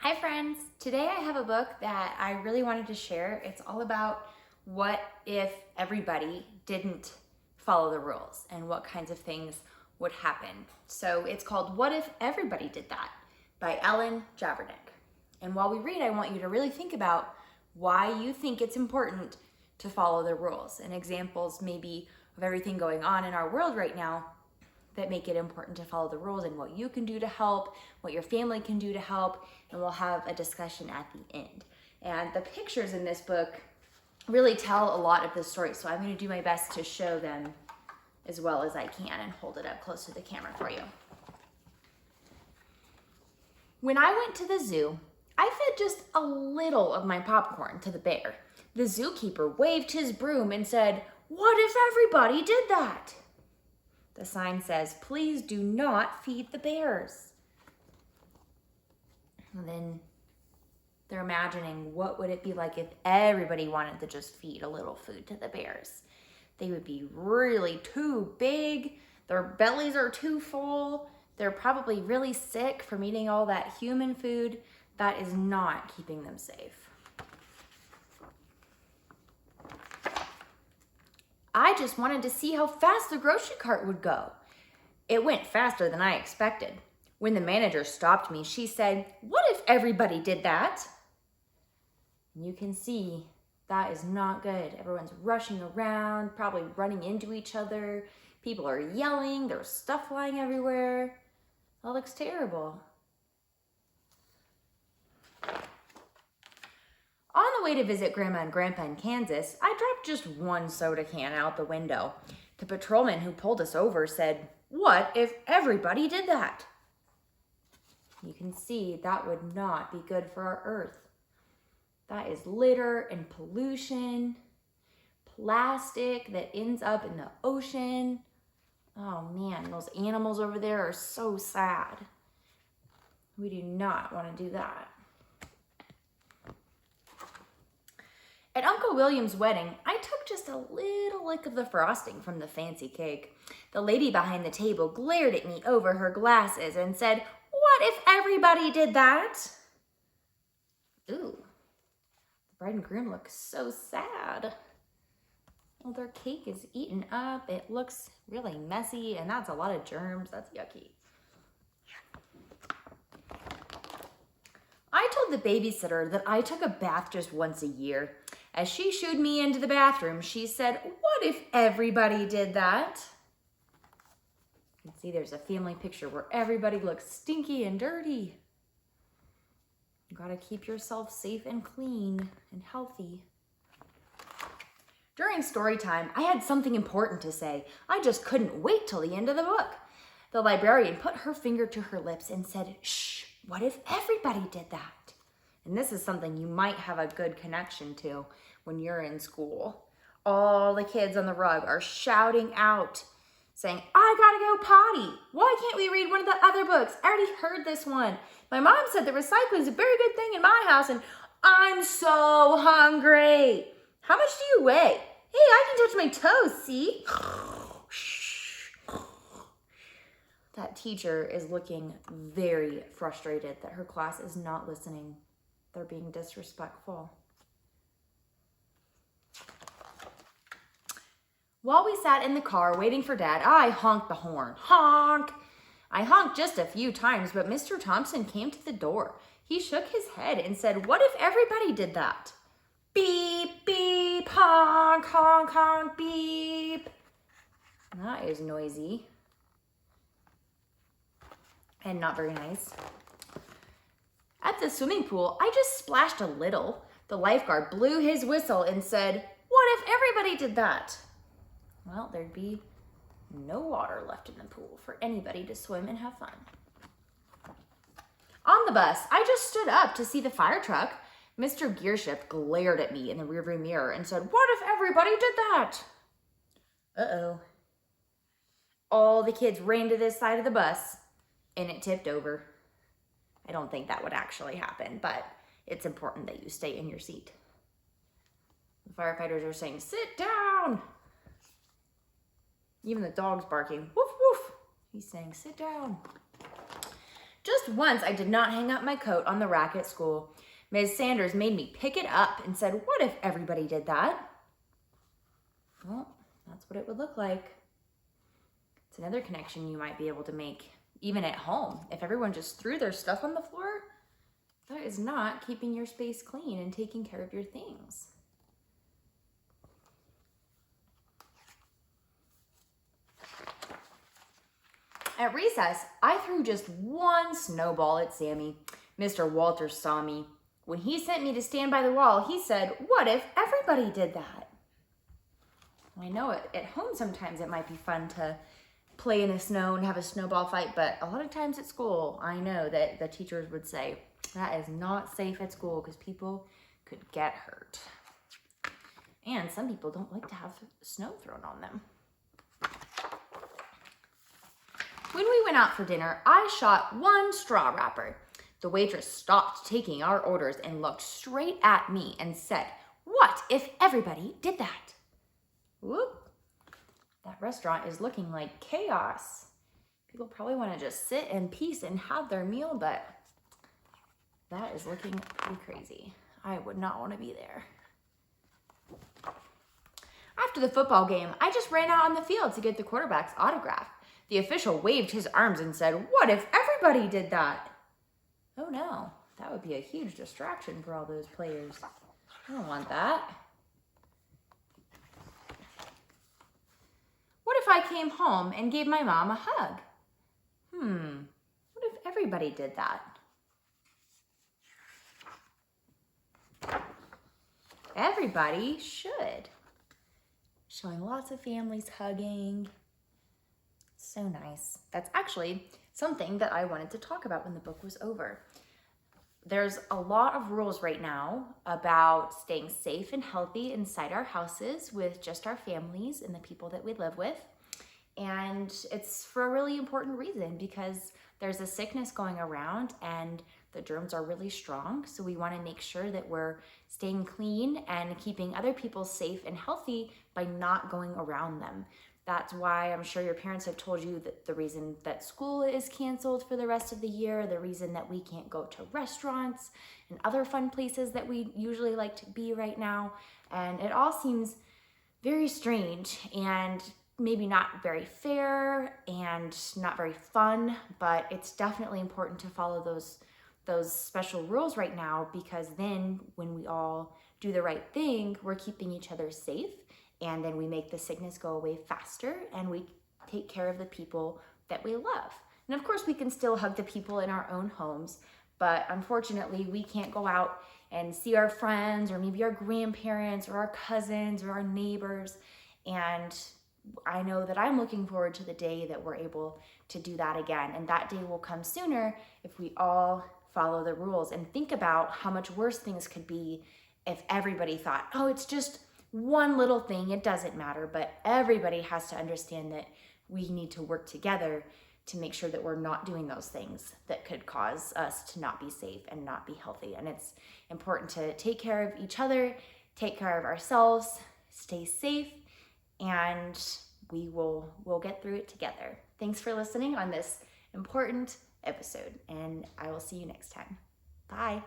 Hi friends, today I have a book that I really wanted to share. It's all about what if everybody didn't follow the rules and what kinds of things would happen. So it's called What If Everybody Did That by Javernick. And while we read, I want you to really think about why you think it's important to follow the rules and examples maybe of everything going on in our world right now that make it important to follow the rules and what you can do to help, what your family can do to help, and we'll have a discussion at the end. And the pictures in this book really tell a lot of the story, so I'm going to do my best to show them as well as I can and hold it up close to the camera for you. When I went to the zoo, I fed just a little of my popcorn to the bear. The zookeeper waved his broom and said, "What if everybody did that?" The sign says, "Please do not feed the bears." And then they're imagining what would it be like if everybody wanted to just feed a little food to the bears. They would be really too big. Their bellies are too full. They're probably really sick from eating all that human food. That is not keeping them safe. I just wanted to see how fast the grocery cart would go. It went faster than I expected. When the manager stopped me, she said, "What if everybody did that?" And you can see that is not good. Everyone's rushing around, probably running into each other. People are yelling, there's stuff flying everywhere. That looks terrible. On the way to visit Grandma and Grandpa in Kansas, I dropped just one soda can out the window. The patrolman who pulled us over said, "What if everybody did that?" You can see that would not be good for our earth. That is litter and pollution, plastic that ends up in the ocean. Oh man, those animals over there are so sad. We do not want to do that. At Uncle William's wedding, I took just a little lick of the frosting from the fancy cake. The lady behind the table glared at me over her glasses and said, "What if everybody did that?" Ooh, the bride and groom look so sad. Well, their cake is eaten up. It looks really messy, and that's a lot of germs. That's yucky. I told the babysitter that I took a bath just once a year. As she shooed me into the bathroom, she said, "What if everybody did that?" You can see there's a family picture where everybody looks stinky and dirty. You gotta keep yourself safe and clean and healthy. During story time, I had something important to say. I just couldn't wait till the end of the book. The librarian put her finger to her lips and said, "Shh, what if everybody did that?" And this is something you might have a good connection to when you're in school. All the kids on the rug are shouting out, saying, "I gotta go potty. Why can't we read one of the other books? I already heard this one. My mom said that recycling is a very good thing in my house, and I'm so hungry. How much do you weigh? Hey, I can touch my toes, see?" That teacher is looking very frustrated that her class is not listening. They're being disrespectful. While we sat in the car waiting for Dad, I honked the horn. Honk! I honked just a few times, but Mr. Thompson came to the door. He shook his head and said, "What if everybody did that?" Beep, beep, honk, honk, honk, beep. That is noisy and not very nice. At the swimming pool, I just splashed a little. The lifeguard blew his whistle and said, "What if everybody did that?" Well, there'd be no water left in the pool for anybody to swim and have fun. On the bus, I just stood up to see the fire truck. Mr. Gearship glared at me in the rearview mirror and said, "What if everybody did that?" Uh-oh. All the kids ran to this side of the bus and it tipped over. I don't think that would actually happen, but it's important that you stay in your seat. The firefighters are saying, "Sit down." Even the dog's barking, "Woof, woof." He's saying, "Sit down." Just once I did not hang up my coat on the rack at school. Ms. Sanders made me pick it up and said, what if everybody did that? Well, that's what it would look like. It's another connection you might be able to make even at home. If everyone just threw their stuff on the floor, that is not keeping your space clean and taking care of your things. At recess, I threw just one snowball at Sammy. Mr. Walters saw me. When he sent me to stand by the wall, he said, what if everybody did that? I know at home sometimes it might be fun to play in the snow and have a snowball fight, but a lot of times at school, I know that the teachers would say, that is not safe at school because people could get hurt. And some people don't like to have snow thrown on them. When we went out for dinner, I shot one straw wrapper. The waitress stopped taking our orders and looked straight at me and said, what if everybody did that? Whoop. That restaurant is looking like chaos. People probably want to just sit in peace and have their meal, but that is looking pretty crazy. I would not want to be there. After the football game, I just ran out on the field to get the quarterback's autograph. The official waved his arms and said, what if everybody did that? Oh no, that would be a huge distraction for all those players. I don't want that. What if I came home and gave my mom a hug? What if everybody did that? Everybody should. Showing lots of families hugging. So nice. That's actually something that I wanted to talk about when the book was over. There's a lot of rules right now about staying safe and healthy inside our houses with just our families and the people that we live with. And it's for a really important reason because there's a sickness going around and the germs are really strong. So we want to make sure that we're staying clean and keeping other people safe and healthy by not going around them. That's why I'm sure your parents have told you that the reason that school is canceled for the rest of the year, the reason that we can't go to restaurants and other fun places that we usually like to be right now. And it all seems very strange and maybe not very fair and not very fun, but it's definitely important to follow those special rules right now because then when we all do the right thing, we're keeping each other safe. And then we make the sickness go away faster and we take care of the people that we love. And of course we can still hug the people in our own homes, but unfortunately we can't go out and see our friends or maybe our grandparents or our cousins or our neighbors. And I know that I'm looking forward to the day that we're able to do that again. And that day will come sooner if we all follow the rules and think about how much worse things could be if everybody thought, oh, it's just one little thing, it doesn't matter, but everybody has to understand that we need to work together to make sure that we're not doing those things that could cause us to not be safe and not be healthy. And it's important to take care of each other, take care of ourselves, stay safe, and we'll get through it together. Thanks for listening on this important episode, and I will see you next time. Bye.